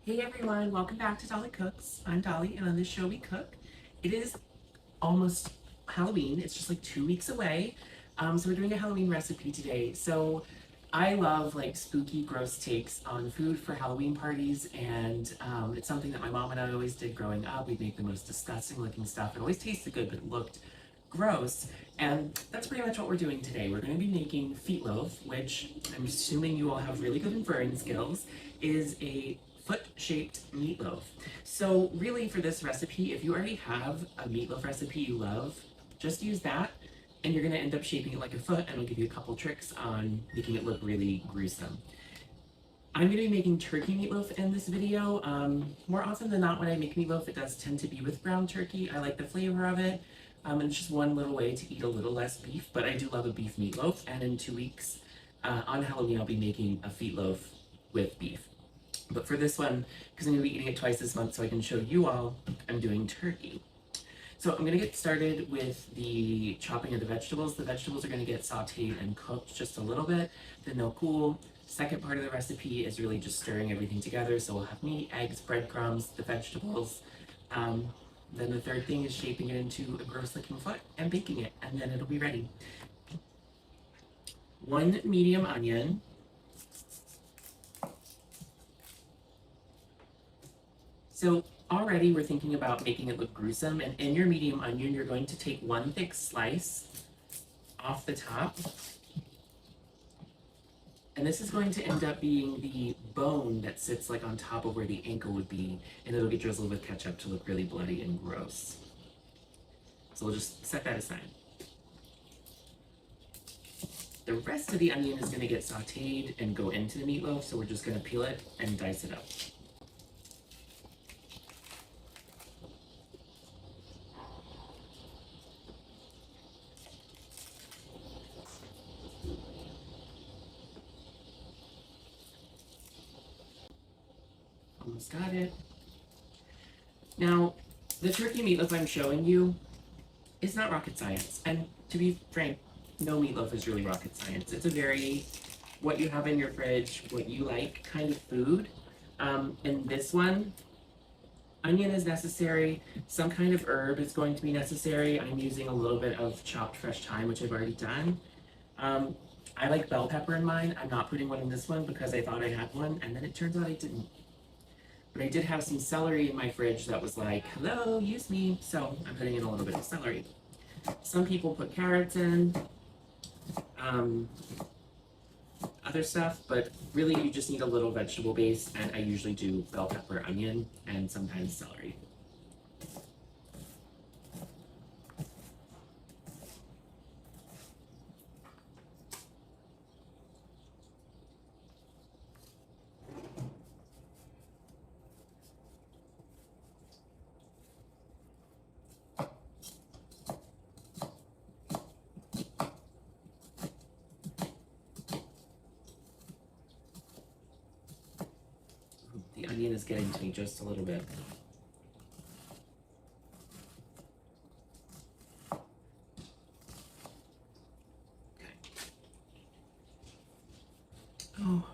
Hey everyone, welcome back to Dolly Cooks. I'm Dolly, and on this show we cook. It is almost Halloween. It's just like 2 weeks away. So we're doing a Halloween recipe today. So I love like spooky, gross takes on food for Halloween parties, and it's something that my mom and I always did growing up. We'd make the most disgusting looking stuff. It always tasted good, but it looked gross. And that's pretty much what we're doing today. We're going to be making meatloaf, which I'm assuming you all have really good inferring skills, is a foot-shaped meatloaf. So really for this recipe, if you already have a meatloaf recipe you love, just use that and you're gonna end up shaping it like a foot, and I'll give you a couple tricks on making it look really gruesome. I'm gonna be making turkey meatloaf in this video. More often than not when I make meatloaf, it does tend to be with ground turkey. I like the flavor of it. And it's just one little way to eat a little less beef, but I do love a beef meatloaf, and in 2 weeks on Halloween I'll be making a meatloaf with beef. But for this one, because I'm going to be eating it twice this month so I can show you all, I'm doing turkey. So I'm going to get started with the chopping of the vegetables. The vegetables are going to get sauteed and cooked just a little bit, then they'll cool. Second part of the recipe is really just stirring everything together. So we'll have meat, eggs, breadcrumbs, the vegetables. Then the third thing is shaping it into a gross looking foot and baking it, and then it'll be ready. 1 medium onion. So already we're thinking about making it look gruesome, and in your medium onion, you're going to take 1 thick slice off the top. And this is going to end up being the bone that sits like on top of where the ankle would be, and it'll get drizzled with ketchup to look really bloody and gross. So we'll just set that aside. The rest of the onion is going to get sauteed and go into the meatloaf, so we're just going to peel it and dice it up. Almost got it. Now, the turkey meatloaf I'm showing you is not rocket science. And to be frank, no meatloaf is really rocket science. It's a very what you have in your fridge, what you like kind of food. In this one, onion is necessary. Some kind of herb is going to be necessary. I'm using a little bit of chopped fresh thyme, which I've already done. I like bell pepper in mine. I'm not putting one in this one because I thought I had one, and then it turns out I didn't. But I did have some celery in my fridge that was like, hello, use me. So I'm putting in a little bit of celery. Some people put carrots in, other stuff, but really you just need a little vegetable base, and I usually do bell pepper, onion, and sometimes celery. The onion is getting to me just a little bit. Okay. Oh,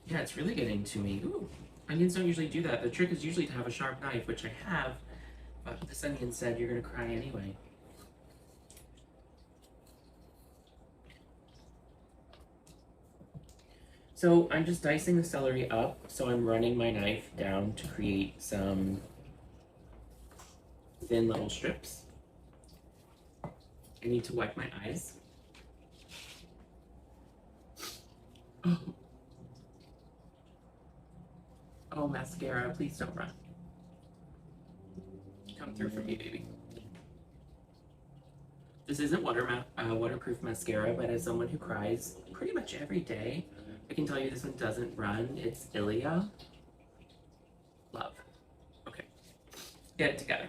yeah, it's really getting to me. Ooh, onions don't usually do that. The trick is usually to have a sharp knife, which I have, but this onion said you're gonna cry anyway. So I'm just dicing the celery up, so I'm running my knife down to create some thin little strips. I need to wipe my eyes. Oh, oh, mascara, please don't run. Come through for me, baby. This isn't waterproof mascara, but as someone who cries pretty much every day, I can tell you this one doesn't run. It's Ilia. Love. Okay. Get it together.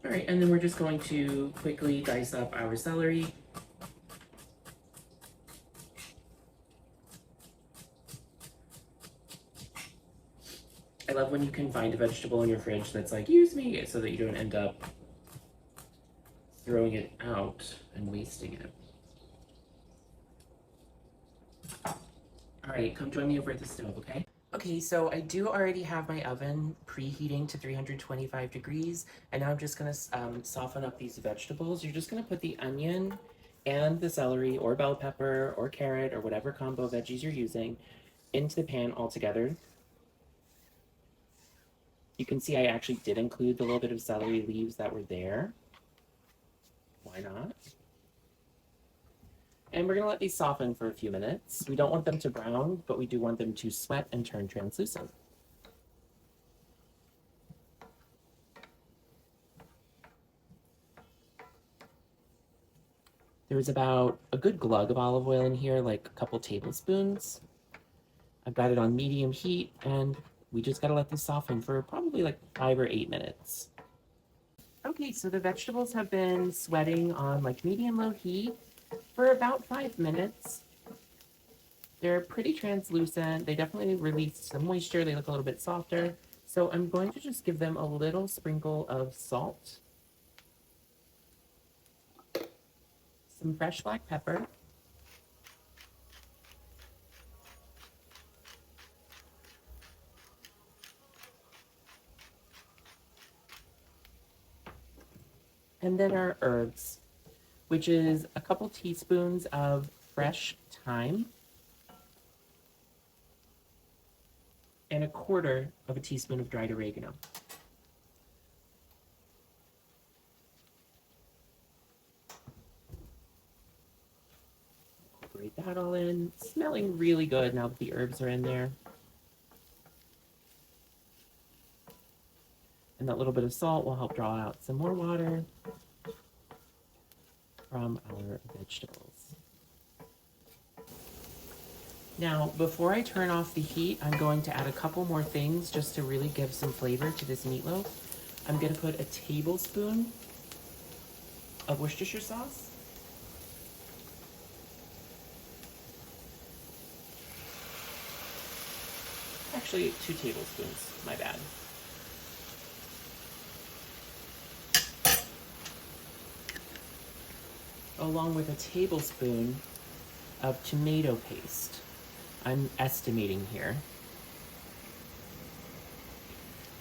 All right, and then we're just going to quickly dice up our celery. I love when you can find a vegetable in your fridge that's like, use me, so that you don't end up throwing it out and wasting it. All right, come join me over at the stove, okay? Okay, so I do already have my oven preheating to 325 degrees, and now I'm just gonna soften up these vegetables. You're just gonna put the onion and the celery or bell pepper or carrot or whatever combo veggies you're using into the pan all together. You can see I actually did include the little bit of celery leaves that were there. Why not? And we're gonna let these soften for a few minutes. We don't want them to brown, but we do want them to sweat and turn translucent. There's about a good glug of olive oil in here, like a couple tablespoons. I've got it on medium heat, and we just gotta let this soften for probably like 5 or 8 minutes. Okay, so the vegetables have been sweating on like medium-low heat for about 5 minutes. They're pretty translucent. They definitely release some moisture. They look a little bit softer. So I'm going to just give them a little sprinkle of salt, some fresh black pepper, and then our herbs, which is a couple teaspoons of fresh thyme and a quarter of a teaspoon of dried oregano. Incorporate that all in. It's smelling really good now that the herbs are in there. And that little bit of salt will help draw out some more water from our vegetables. Now, before I turn off the heat, I'm going to add a couple more things just to really give some flavor to this meatloaf. I'm going to put a tablespoon of Worcestershire sauce. Actually, 2 tablespoons, my bad. Along with a tablespoon of tomato paste. I'm estimating here.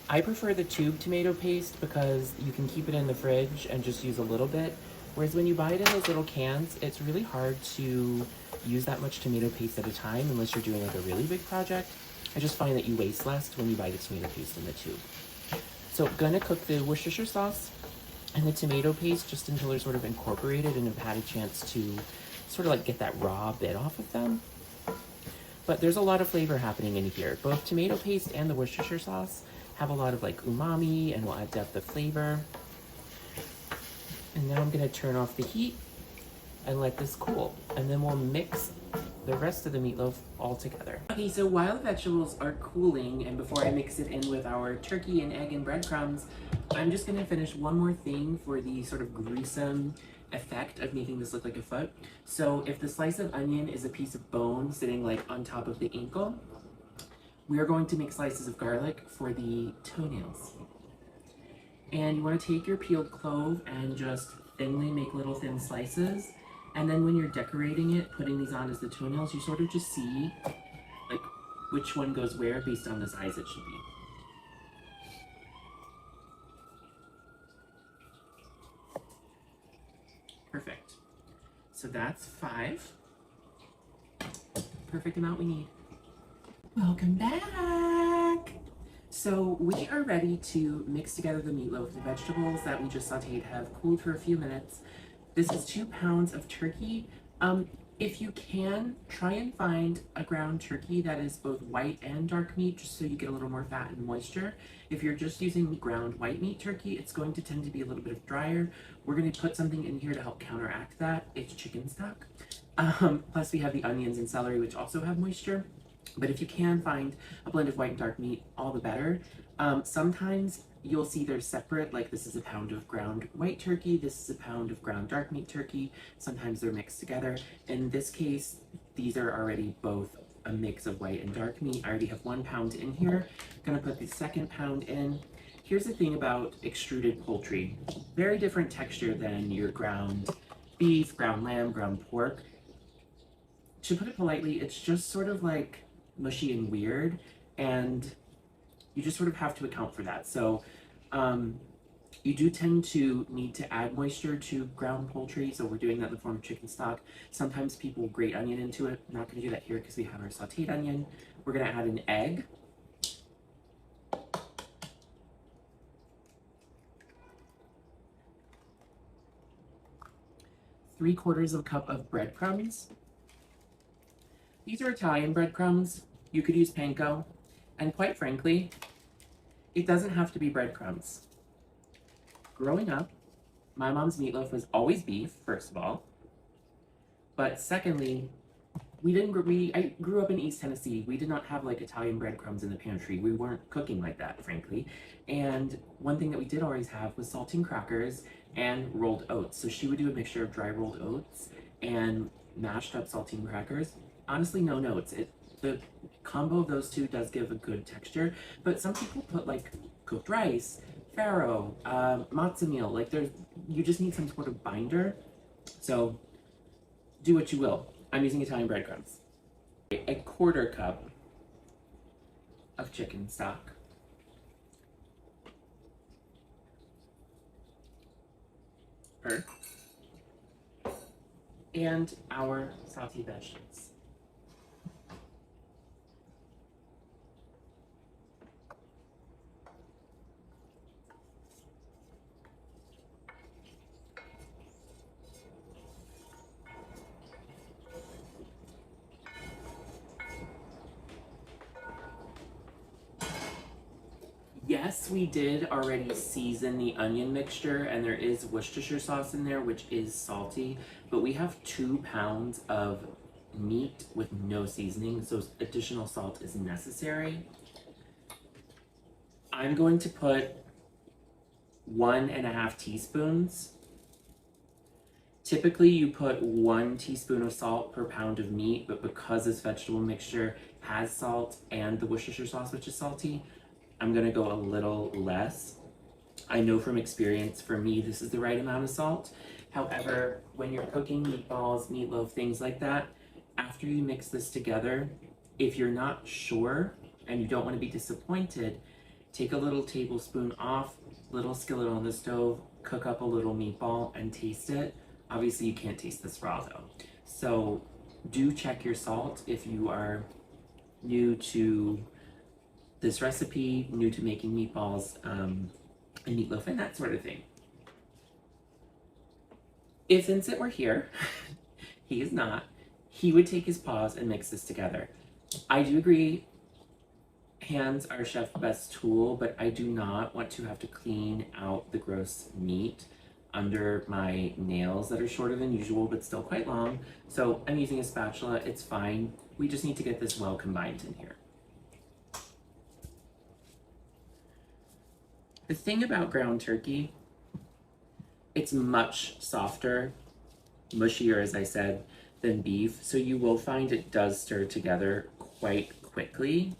I prefer the tube tomato paste because you can keep it in the fridge and just use a little bit. Whereas when you buy it in those little cans, it's really hard to use that much tomato paste at a time unless you're doing like a really big project. I just find that you waste less when you buy the tomato paste in the tube. So gonna cook the Worcestershire sauce and the tomato paste just until they're sort of incorporated and have had a chance to sort of like get that raw bit off of them. But there's a lot of flavor happening in here. Both tomato paste and the Worcestershire sauce have a lot of like umami and will add depth of flavor. And now I'm gonna turn off the heat and let this cool. And then we'll mix the rest of the meatloaf all together. Okay, so while the vegetables are cooling and before I mix it in with our turkey and egg and breadcrumbs, I'm just gonna finish one more thing for the sort of gruesome effect of making this look like a foot. So if the slice of onion is a piece of bone sitting like on top of the ankle, we are going to make slices of garlic for the toenails. And you want to take your peeled clove and just thinly make little thin slices. And then when you're decorating it, putting these on as the toenails, you sort of just see like which one goes where based on the size it should be. Perfect. So that's 5. Perfect amount we need. Welcome back. So we are ready to mix together the meatloaf. The vegetables that we just sauteed have cooled for a few minutes. This is 2 pounds of turkey. If you can, try and find a ground turkey that is both white and dark meat, just so you get a little more fat and moisture. If you're just using ground white meat turkey, it's going to tend to be a little bit drier. We're going to put something in here to help counteract that. It's chicken stock. Plus we have the onions and celery, which also have moisture. But if you can find a blend of white and dark meat, all the better. Sometimes you'll see they're separate, like this is a pound of ground white turkey, this is a pound of ground dark meat turkey. Sometimes they're mixed together. In this case, these are already both a mix of white and dark meat. I already have 1 pound in here. I'm gonna put the 2nd pound in. Here's the thing about extruded poultry. Very different texture than your ground beef, ground lamb, ground pork. To put it politely, it's just sort of like mushy and weird, and you just sort of have to account for that. So you do tend to need to add moisture to ground poultry, so we're doing that in the form of chicken stock. Sometimes people will grate onion into it. I'm not going to do that here because we have our sauteed onion. We're going to add an egg. Three-quarters of a cup of breadcrumbs. These are Italian breadcrumbs. You could use panko. And quite frankly, it doesn't have to be breadcrumbs. Growing up, my mom's meatloaf was always beef, first of all. But secondly, I grew up in East Tennessee. We did not have like Italian breadcrumbs in the pantry. We weren't cooking like that, frankly. And one thing that we did always have was saltine crackers and rolled oats. So she would do a mixture of dry rolled oats and mashed up saltine crackers. Honestly, no notes. The combo of those two does give a good texture, but some people put like cooked rice, farro, matzo meal. Like you just need some sort of binder. So do what you will. I'm using Italian breadcrumbs. A quarter cup of chicken stock. And our sauteed vegetables. Yes, we did already season the onion mixture, and there is Worcestershire sauce in there, which is salty, but we have 2 pounds of meat with no seasoning, so additional salt is necessary. I'm going to put 1.5 teaspoons. Typically you put 1 teaspoon of salt per pound of meat, but because this vegetable mixture has salt and the Worcestershire sauce, which is salty, I'm gonna go a little less. I know from experience, for me, this is the right amount of salt. However, when you're cooking meatballs, meatloaf, things like that, after you mix this together, if you're not sure and you don't want to be disappointed, take a little tablespoon off, little skillet on the stove, cook up a little meatball and taste it. Obviously you can't taste this raw though. So do check your salt if you are new to this recipe, new to making meatballs and meatloaf and that sort of thing. If Vincent were here, he is not, he would take his paws and mix this together. I do agree, hands are chef's best tool, but I do not want to have to clean out the gross meat under my nails that are shorter than usual, but still quite long. So I'm using a spatula, it's fine. We just need to get this well combined in here. The thing about ground turkey, it's much softer, mushier, as I said, than beef. So you will find it does stir together quite quickly.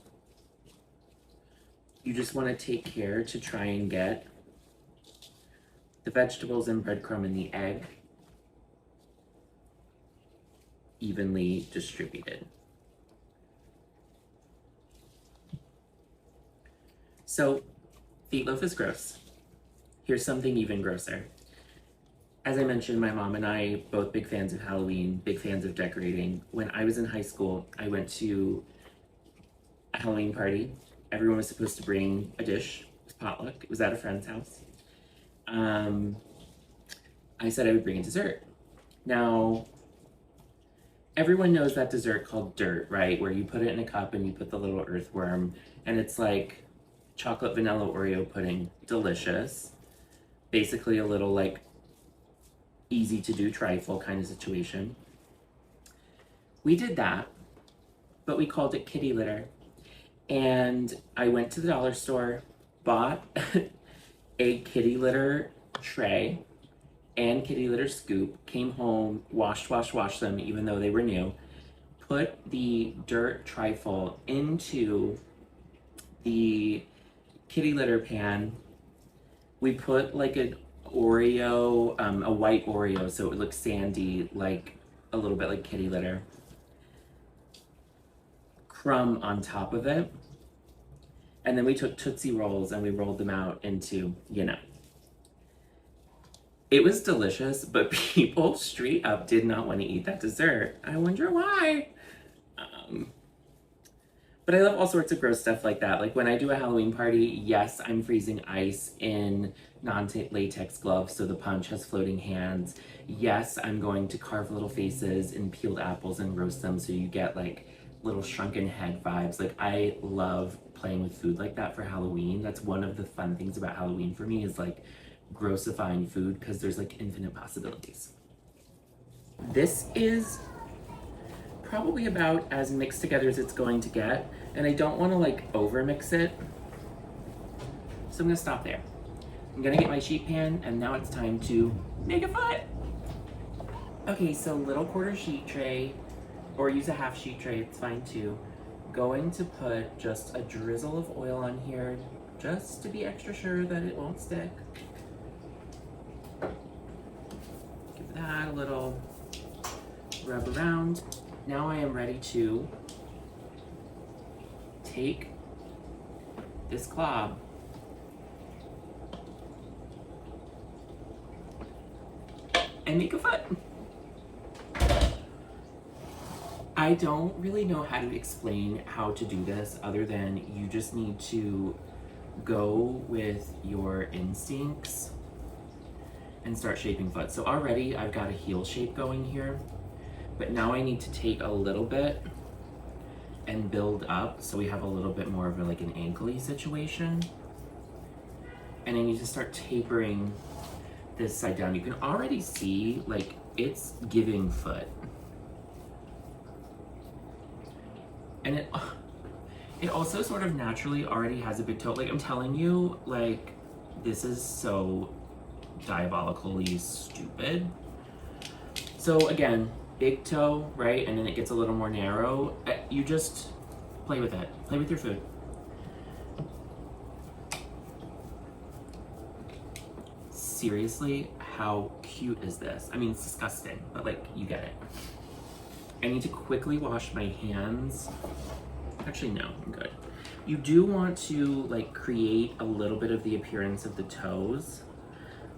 You just want to take care to try and get the vegetables and breadcrumb and the egg evenly distributed. So, meatloaf is gross. Here's something even grosser. As I mentioned, my mom and I, both big fans of Halloween, big fans of decorating. When I was in high school, I went to a Halloween party. Everyone was supposed to bring a dish. It was potluck. It was at a friend's house. I said I would bring a dessert. Now, everyone knows that dessert called dirt, right? Where you put it in a cup and you put the little earthworm, and it's like chocolate vanilla Oreo pudding. Delicious. Basically a little like easy to do trifle kind of situation. We did that, but we called it kitty litter. And I went to the dollar store, bought a kitty litter tray and kitty litter scoop, came home, washed them even though they were new, put the dirt trifle into the kitty litter pan. We put like an Oreo, a white Oreo, so it would look sandy, like a little bit like kitty litter. crumb on top of it. And then we took Tootsie Rolls and we rolled them out into, you know. It was delicious, but people straight up did not want to eat that dessert. I wonder why. But I love all sorts of gross stuff like that. Like when I do a Halloween party, yes, I'm freezing ice in non-latex gloves so the punch has floating hands. Yes, I'm going to carve little faces in peeled apples and roast them so you get like little shrunken head vibes. Like I love playing with food like that for Halloween. That's one of the fun things about Halloween for me is like grossifying food because there's like infinite possibilities. This is probably about as mixed together as it's going to get, and I don't want to like over mix it, so I'm gonna stop there. I'm gonna get my sheet pan, and now it's time to make a foot. Okay, so little quarter sheet tray, or use a half sheet tray, it's fine too. Going to put just a drizzle of oil on here, just to be extra sure that it won't stick. Give that a little rub around. Now I am ready to take this clove and make a foot. I don't really know how to explain how to do this other than you just need to go with your instincts and start shaping foot. So already I've got a heel shape going here. But now I need to take a little bit and build up so we have a little bit more of like an ankle-y situation. And I need to start tapering this side down. You can already see like it's giving foot. And it also sort of naturally already has a big toe. Like I'm telling you, like this is so diabolically stupid. So again, big toe, right? And then it gets a little more narrow. You just play with it. Play with your food. Seriously, how cute is this? I mean, it's disgusting, but like, you get it. I need to quickly wash my hands. Actually, no, I'm good. You do want to like create a little bit of the appearance of the toes.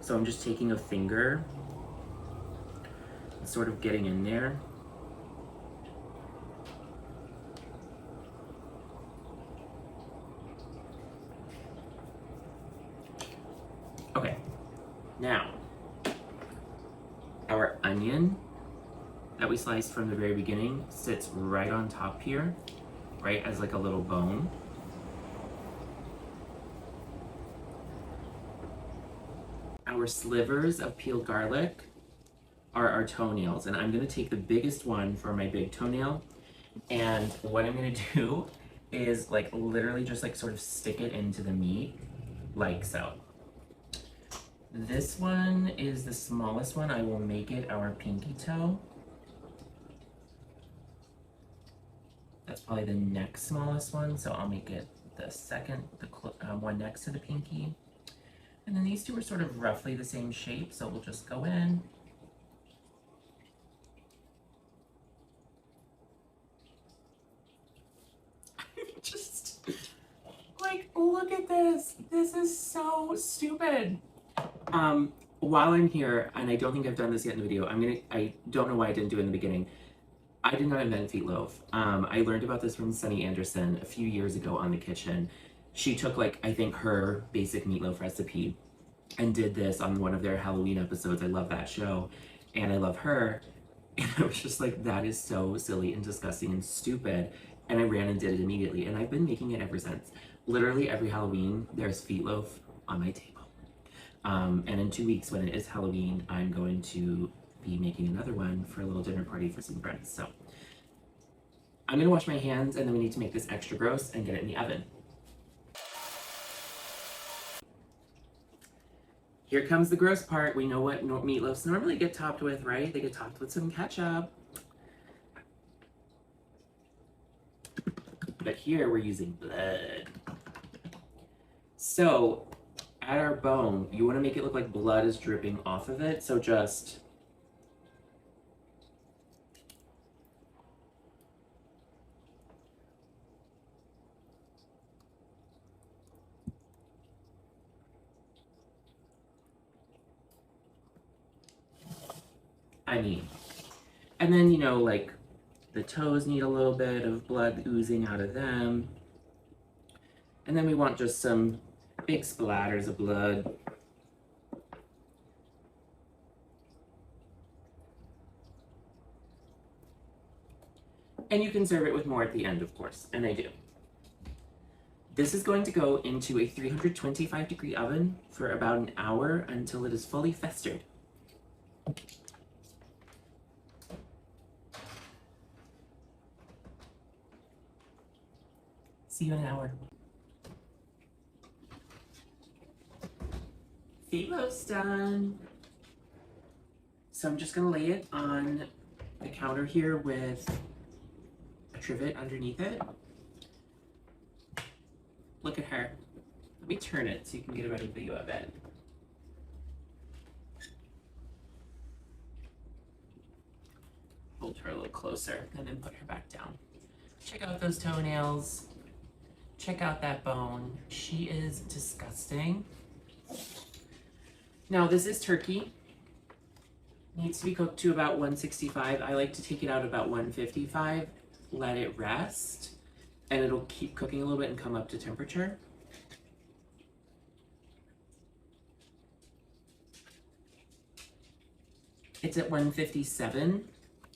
So I'm just taking a finger, sort of getting in there. Okay, now our onion that we sliced from the very beginning sits right on top here, right as like a little bone. Our slivers of peeled garlic are our toenails, and I'm gonna take the biggest one for my big toenail, and what I'm gonna do is like literally just like sort of stick it into the meat like so. This one is the smallest one. I will make it our pinky toe. That's probably the next smallest one, so I'll make it the second, the one next to the pinky. And then these two are sort of roughly the same shape, so we'll just go in. Just like, look at this. This is so stupid. While I'm here, and I don't think I've done this yet in the video, I don't know why I didn't do it in the beginning. I did not invent meatloaf. I learned about this from Sunny Anderson a few years ago on The Kitchen. She took like, I think her basic meatloaf recipe and did this on one of their Halloween episodes. I love that show and I love her. And I was just like, that is so silly and disgusting and stupid. And I ran and did it immediately. And I've been making it ever since. Literally every Halloween, there's meatloaf on my table. And in 2 weeks when it is Halloween, I'm going to be making another one for a little dinner party for some friends. So I'm gonna wash my hands and then we need to make this extra gross and get it in the oven. Here comes the gross part. We know what meatloafs normally get topped with, right? They get topped with some ketchup. But here we're using blood. So at our bone, you want to make it look like blood is dripping off of it. So just I mean. And then, you know, like the toes need a little bit of blood oozing out of them. And then we want just some big splatters of blood. And you can serve it with more at the end, of course, and I do. This is going to go into a 325-degree oven for about an hour until it is fully festered. See you in an hour. Meatloaf's done. So I'm just gonna lay it on the counter here with a trivet underneath it. Look at her. Let me turn it so you can get a better view of it. Hold her a little closer and then put her back down. Check out those toenails. Check out that bone. She is disgusting. Now this is turkey. Needs to be cooked to about 165. I like to take it out about 155, let it rest, and it'll keep cooking a little bit and come up to temperature. It's at 157,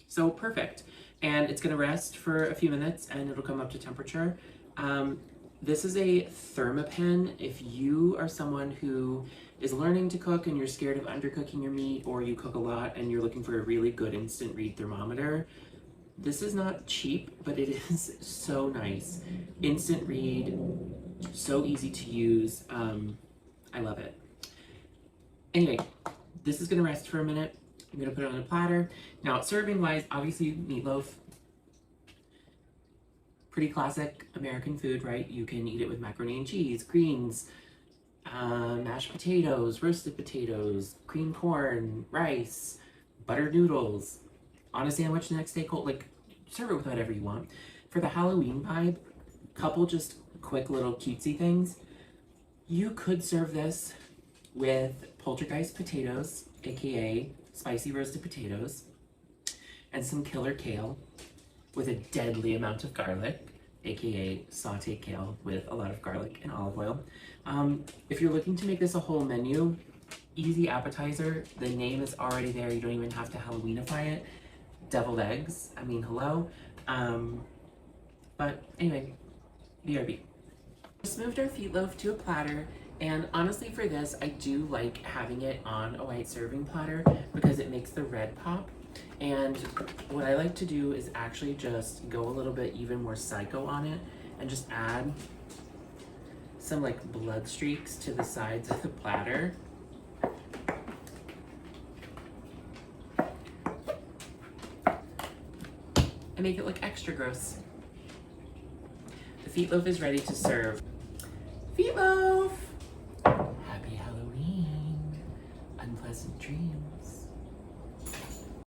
so perfect. And it's gonna rest for a few minutes and it'll come up to temperature. This is a thermopen. If you are someone who is learning to cook and you're scared of undercooking your meat, or you cook a lot and you're looking for a really good instant read thermometer, this is not cheap, but it is so nice. Instant read, so easy to use. I love it. Anyway, this is gonna rest for a minute. I'm gonna put it on a platter. Now, serving wise, obviously meatloaf. Pretty classic American food, right? You can eat it with macaroni and cheese, greens, mashed potatoes, roasted potatoes, cream corn, rice, buttered noodles, on a sandwich the next day cold. Like, serve it with whatever you want. For the Halloween vibe, couple just quick little cutesy things. You could serve this with poltergeist potatoes, aka spicy roasted potatoes, and some killer kale with a deadly amount of garlic, aka sauteed kale with a lot of garlic and olive oil. If you're looking to make this a whole menu, easy appetizer, the name is already there, you don't even have to Halloweenify it. Deviled eggs, I mean, hello. But anyway, BRB. Just moved our meatloaf to a platter, and honestly for this, I do like having it on a white serving platter because it makes the red pop. And what I like to do is actually just go a little bit even more psycho on it and just add some like blood streaks to the sides of the platter. And make it look extra gross. The meatloaf is ready to serve. Meatloaf! Happy Halloween! Unpleasant dreams.